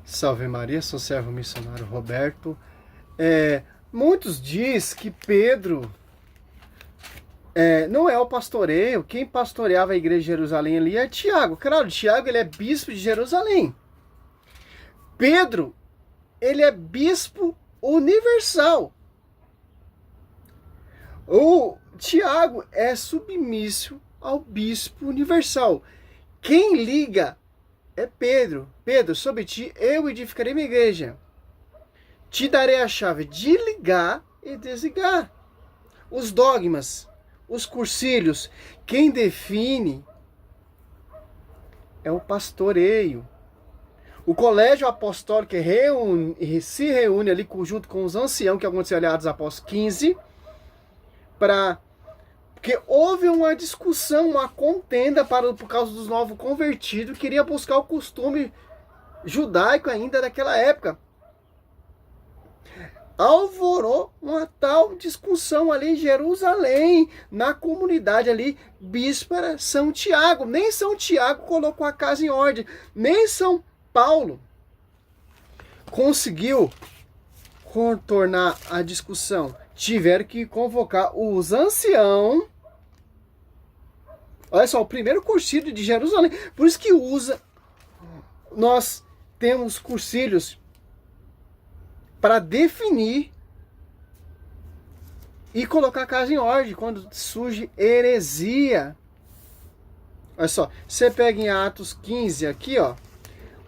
Salve Maria, sou servo missionário Roberto. Muitos dizem que Pedro não é o pastoreio. Quem pastoreava a igreja de Jerusalém ali é Tiago. Claro, Tiago ele é bispo de Jerusalém. Pedro, ele é bispo universal. O Tiago é submisso ao bispo universal. Quem liga é Pedro. Pedro, sobre ti eu edificarei minha igreja. Te darei a chave de ligar e desligar. Os dogmas, os cursilhos, quem define é o pastoreio. O colégio apostólico se reúne ali junto com os anciãos, que aconteceu ali Atos Apóstolos 15, porque houve uma discussão, uma contenda por causa dos novos convertidos, que queria buscar o costume judaico ainda daquela época. Alvorou uma tal discussão ali em Jerusalém, na comunidade ali, bispo era São Tiago. Nem São Tiago colocou a casa em ordem, nem São Paulo conseguiu contornar a discussão. Tiveram que convocar os anciãos. Olha só, o primeiro concílio de Jerusalém. Por isso que nós temos concílios para definir e colocar a casa em ordem quando surge heresia. Olha só, você pega em Atos 15 aqui, ó.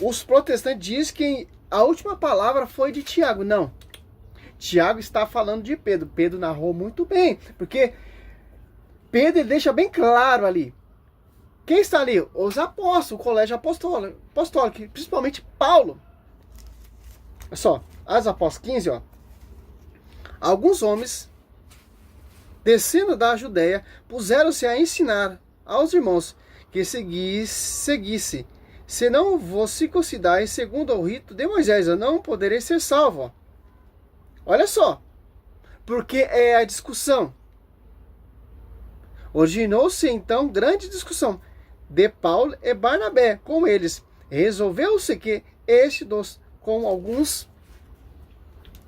Os protestantes dizem que a última palavra foi de Tiago. Não. Tiago está falando de Pedro. Pedro narrou muito bem, porque Pedro ele deixa bem claro ali. Quem está ali? Os apóstolos, o colégio apostólico, principalmente Paulo. Olha só, Atos Apóstolos 15, ó. Alguns homens, descendo da Judéia, puseram-se a ensinar aos irmãos que seguisse. Se não vos circuncidais segundo o rito de Moisés, eu não poderei ser salvo. Ó. Olha só, porque é a discussão. Originou-se então grande discussão de Paulo e Barnabé com eles. Resolveu-se que com alguns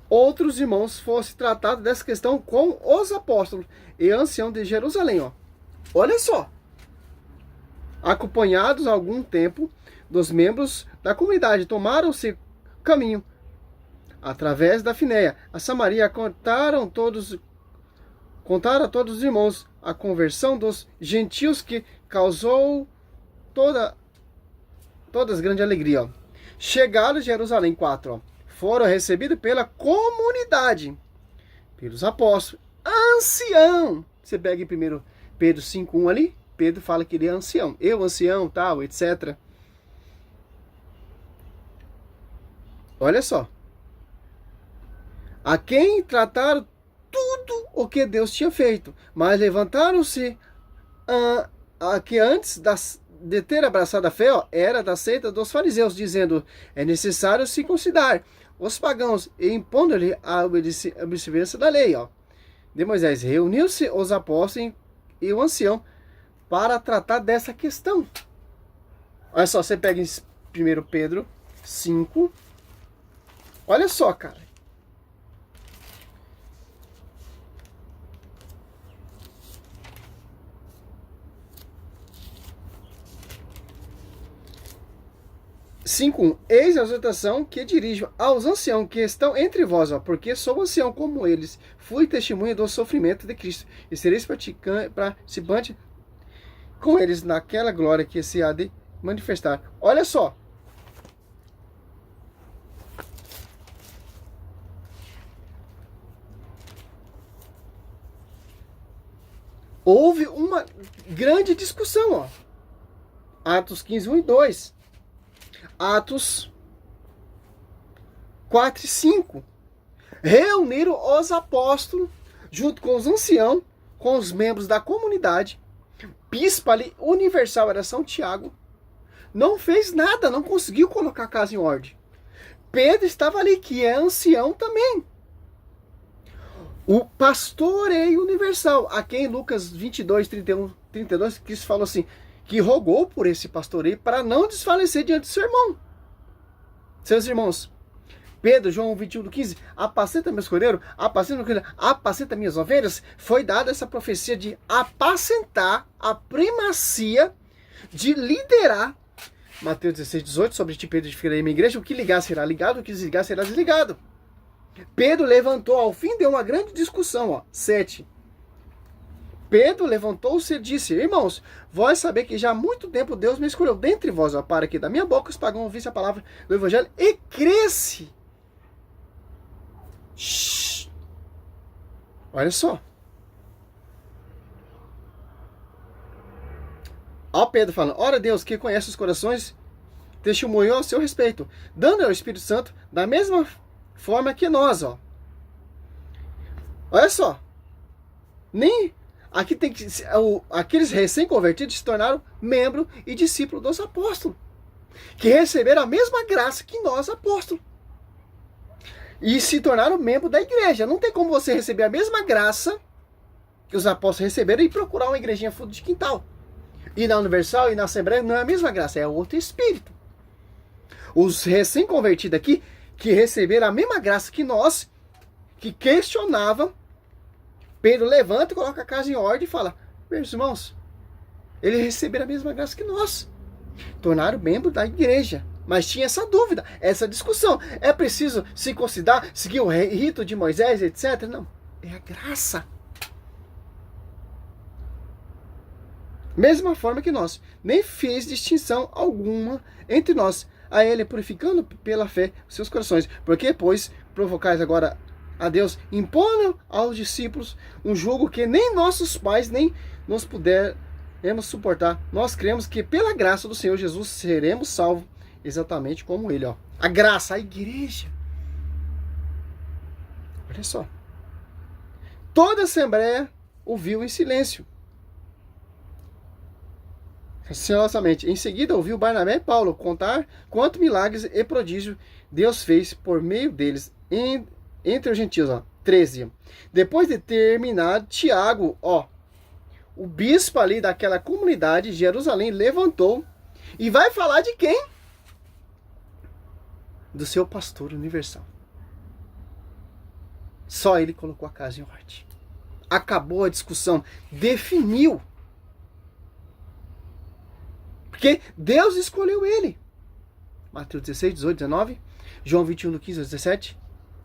outros irmãos, fosse tratado dessa questão com os apóstolos e anciãos de Jerusalém. Ó. Olha só, acompanhados algum tempo dos membros da comunidade, tomaram-se caminho através da Finéia a Samaria, contaram a todos os irmãos a conversão dos gentios, que causou todas grande alegria. Ó. Chegaram a Jerusalém 4, ó, foram recebidos pela comunidade, pelos apóstolos, ancião. Você pega em 1 Pedro 5:1 ali, Pedro fala que ele é ancião, ancião, tal, etc. Olha só. A quem trataram tudo o que Deus tinha feito, mas levantaram-se a que antes de ter abraçado a fé, ó, era da seita dos fariseus, dizendo, é necessário circuncidar os pagãos, e impondo-lhe a obediência da lei, ó, de Moisés. Reuniu-se os apóstolos e o ancião para tratar dessa questão. Olha só, você pega em 1 Pedro 5, olha só, cara. Eis a exortação que dirijo aos anciãos que estão entre vós, ó, porque sou ancião como eles, fui testemunha do sofrimento de Cristo, e sereis participante com eles naquela glória que se há de manifestar. Olha só. Houve uma grande discussão, ó. Atos 15, 1 e 2. Atos 4 e 5. Reuniram os apóstolos, junto com os anciãos, com os membros da comunidade. Bispo ali, universal, era São Tiago. Não fez nada, não conseguiu colocar a casa em ordem. Pedro estava ali, que é ancião também. O pastoreio universal, a quem Lucas 22, 31, 32, Cristo falou assim, que rogou por esse pastoreio para não desfalecer diante do seu irmão. Seus irmãos, Pedro, João 21:15, apacenta meus cordeiros, apacenta minhas ovelhas, foi dada essa profecia de apacentar, a primacia de liderar. Mateus 16:18, sobre ti, Pedro, edificarei minha igreja, o que ligar será ligado, o que desligar será desligado. Pedro levantou, ao fim deu uma grande discussão, ó, 7. Pedro levantou-se e disse, irmãos, vós saber que já há muito tempo Deus me escolheu dentre vós, ó, para que da minha boca os pagãos ouvissem a palavra do evangelho e cresce. Shhh. Olha só. Ó Pedro falando, ora Deus que conhece os corações, testemunhou a seu respeito, dando ao Espírito Santo da mesma forma que nós, ó. Olha só. Nem aqui tem que aqueles recém-convertidos se tornaram membro e discípulo dos apóstolos, que receberam a mesma graça que nós, apóstolos, e se tornaram membro da igreja. Não tem como você receber a mesma graça que os apóstolos receberam e procurar uma igrejinha fundo de quintal. E na Universal e na Assembleia não é a mesma graça, é outro espírito. Os recém-convertidos aqui, que receberam a mesma graça que nós, que questionavam, Pedro levanta e coloca a casa em ordem e fala, meus irmãos, eles receberam a mesma graça que nós. Tornaram membro da igreja. Mas tinha essa dúvida, essa discussão. É preciso se considerar, seguir o rito de Moisés, etc? Não, é a graça. Mesma forma que nós. Nem fez distinção alguma entre nós. A ele purificando pela fé os seus corações. Porque, pois, provocais agora a Deus, impondo aos discípulos um jugo que nem nossos pais nem nos puderemos suportar. Nós cremos que pela graça do Senhor Jesus seremos salvos, exatamente como ele, ó. A graça, a igreja. Olha só. Toda a assembleia ouviu em silêncio. Silenciosamente. Em seguida ouviu Barnabé e Paulo contar quanto milagres e prodígios Deus fez por meio deles entre os gentios, ó. 13. Depois de terminar, Tiago, ó, o bispo ali daquela comunidade de Jerusalém, levantou e vai falar de quem? Do seu pastor universal. Só ele colocou a casa em ordem. Acabou a discussão. Definiu. Porque Deus escolheu ele. Mateus 16, 18, 19. João 21, 15 a 17.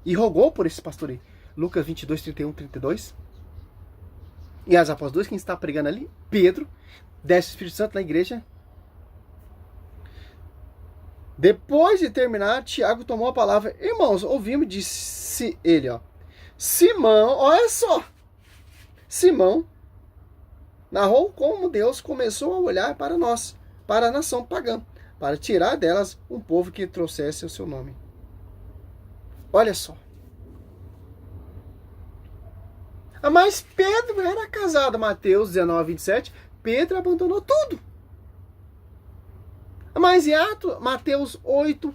E rogou por esse pastor aí. Lucas 22, 31, 32. E as apóstolos 2, quem está pregando ali? Pedro. Desce o Espírito Santo na igreja. Depois de terminar, Tiago tomou a palavra. Irmãos, ouvimos, disse ele, ó. Simão, olha só. Simão narrou como Deus começou a olhar para nós, para a nação pagã, para tirar delas um povo que trouxesse o seu nome. Olha só. Mas Pedro era casado. Mateus 19, 27. Pedro abandonou tudo. Mas em Mateus 8,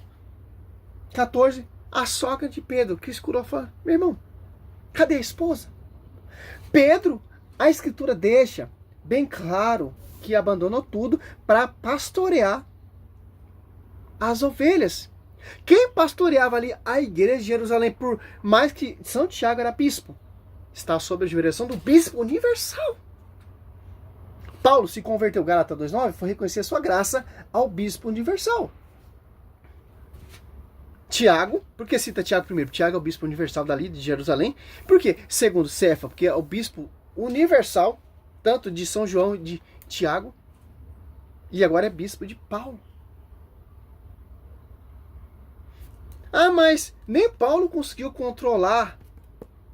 14, a sogra de Pedro, que escurou, falou, meu irmão, cadê a esposa? Pedro, a escritura deixa bem claro que abandonou tudo para pastorear as ovelhas. Quem pastoreava ali a igreja de Jerusalém, por mais que São Tiago era bispo, está sob a direção do bispo universal. Paulo se converteu, Gálatas 2,9, foi reconhecer sua graça ao bispo universal. Tiago, por que cita Tiago primeiro? Tiago é o bispo universal dali de Jerusalém. Por quê? Segundo Cefa, porque é o bispo universal, tanto de São João e de Tiago, e agora é bispo de Paulo. Mas nem Paulo conseguiu controlar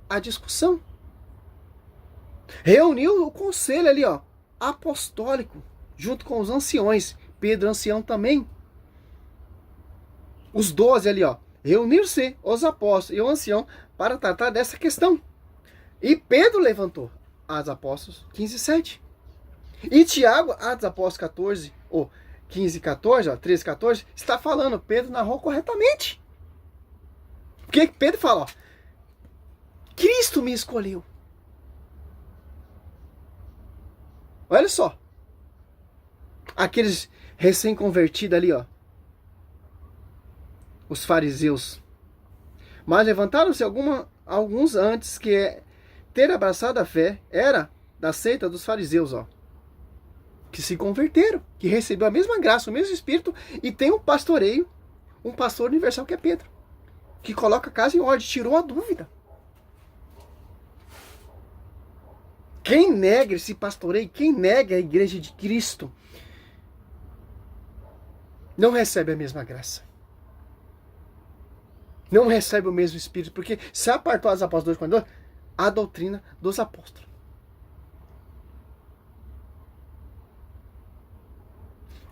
a discussão. Reuniu o conselho ali, ó, apostólico, junto com os anciões, Pedro ancião também. Os 12 ali, ó, reuniram-se os apóstolos e o ancião para tratar dessa questão. E Pedro levantou as apóstolos 15, 7. E Tiago, Atos Apóstolos 14, ou 15, 14, ó, 13, 14, está falando, Pedro narrou corretamente. Porque Pedro fala, ó, Cristo me escolheu. Olha só. Aqueles recém-convertidos ali, ó. os fariseus. Mas levantaram-se alguns antes que ter abraçado a fé era da seita dos fariseus, ó, que se converteram, que recebeu a mesma graça, o mesmo Espírito, e tem um pastoreio, um pastor universal que é Pedro, que coloca a casa em ordem, tirou a dúvida. Quem nega esse pastoreio, quem nega a igreja de Cristo, não recebe a mesma graça. Não recebe o mesmo Espírito, porque se apartou as apóstolos quando a doutrina dos apóstolos.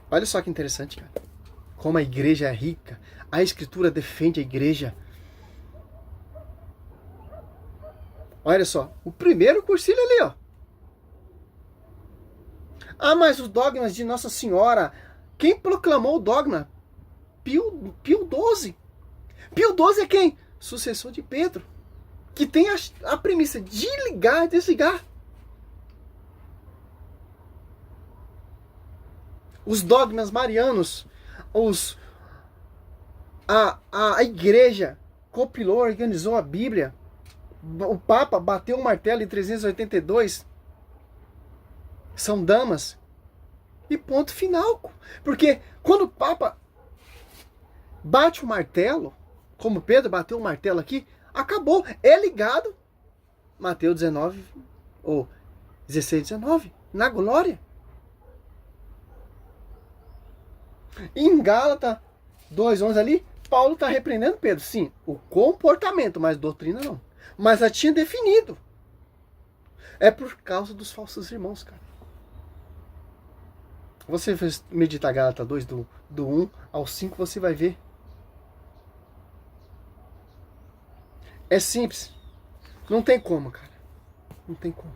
Olha só que interessante, cara. Como a igreja é rica. A Escritura defende a igreja. Olha só, o primeiro cursilho ali, ó. Ah, mas os dogmas de Nossa Senhora. Quem proclamou o dogma? Pio XII. Pio XII é quem? Sucessor de Pedro. Que tem a premissa de ligar e desligar. Os dogmas marianos, a igreja compilou, organizou a Bíblia. O Papa bateu o martelo em 382. São damas. E ponto final. Porque quando o Papa bate o martelo, como Pedro bateu o martelo aqui, acabou. É ligado. Mateus 19, ou 16, 19. Na glória. Em Gálatas 2:11 ali, Paulo está repreendendo Pedro. Sim, o comportamento, mas doutrina não. Mas já tinha definido. É por causa dos falsos irmãos, cara. Você meditar Gálatas 2, do 1 ao 5, você vai ver. É simples. Não tem como, cara. Não tem como.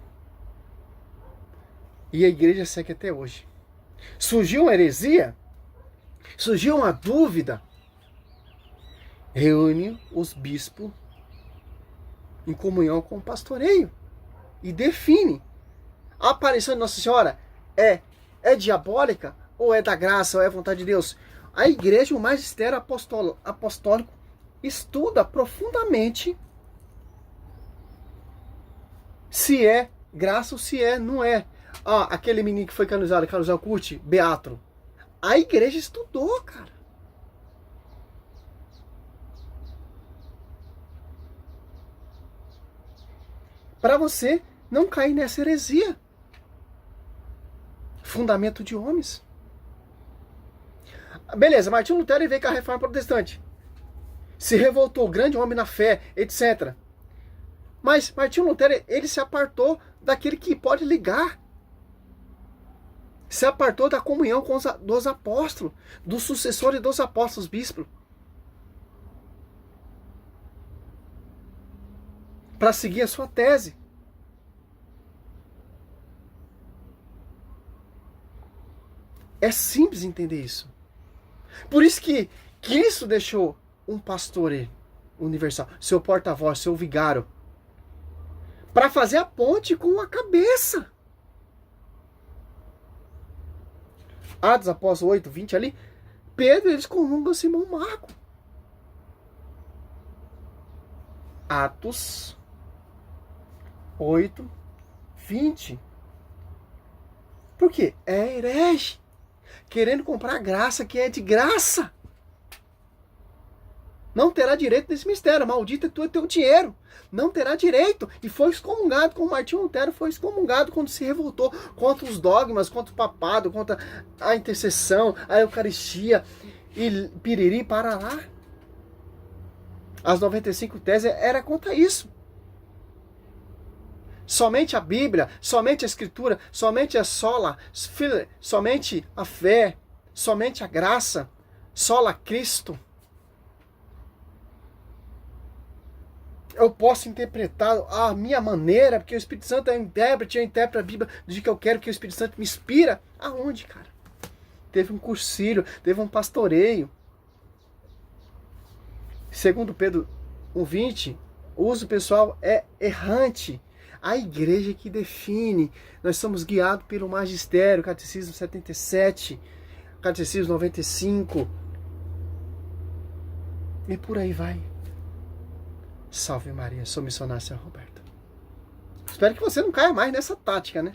E a igreja segue até hoje. Surgiu uma heresia, surgiu uma dúvida, reúne os bispos em comunhão com o pastoreio e define. A aparição de Nossa Senhora é diabólica ou é da graça ou é vontade de Deus? A igreja, o magistério apostólico, estuda profundamente se é graça ou se não é. Ah, aquele menino que foi canonizado, Carlos Alcuti, Beato. A igreja estudou, cara. Para você não cair nessa heresia. Fundamento de homens. Beleza, Martinho Lutero veio com a reforma protestante. Se revoltou, grande homem na fé, etc. Mas Martinho Lutero, ele se apartou daquele que pode ligar. Se apartou da comunhão com dos apóstolos, dos sucessores dos apóstolos bispos. Para seguir a sua tese. É simples entender isso. Por isso que Cristo deixou um pastor universal, seu porta-voz, seu vigário, para fazer a ponte com a cabeça. Atos Apóstolos 8, 20 ali, Pedro, eles comungam Simão Marco. Atos 8, 20. Por quê? É herege. Querendo comprar graça que é de graça. Não terá direito nesse mistério. Maldito é tu e teu dinheiro. Não terá direito. E foi excomungado, como Martinho Lutero foi excomungado quando se revoltou contra os dogmas, contra o papado, contra a intercessão, a Eucaristia e piriri para lá. As 95 teses era contra isso. Somente a Bíblia, somente a Escritura, somente a sola, somente a fé, somente a graça, sola Cristo. Eu posso interpretar a minha maneira, porque o Espírito Santo é intérprete, eu interpreto a Bíblia do jeito que eu quero, que o Espírito Santo me inspira. Aonde, cara? Teve um cursilho, teve um pastoreio. Segundo Pedro 1:20, o uso pessoal é errante. A igreja que define. Nós somos guiados pelo magistério, Catecismo 77, Catecismo 95. E por aí vai. Salve Maria, sou missionário Roberto. Espero que você não caia mais nessa tática, né?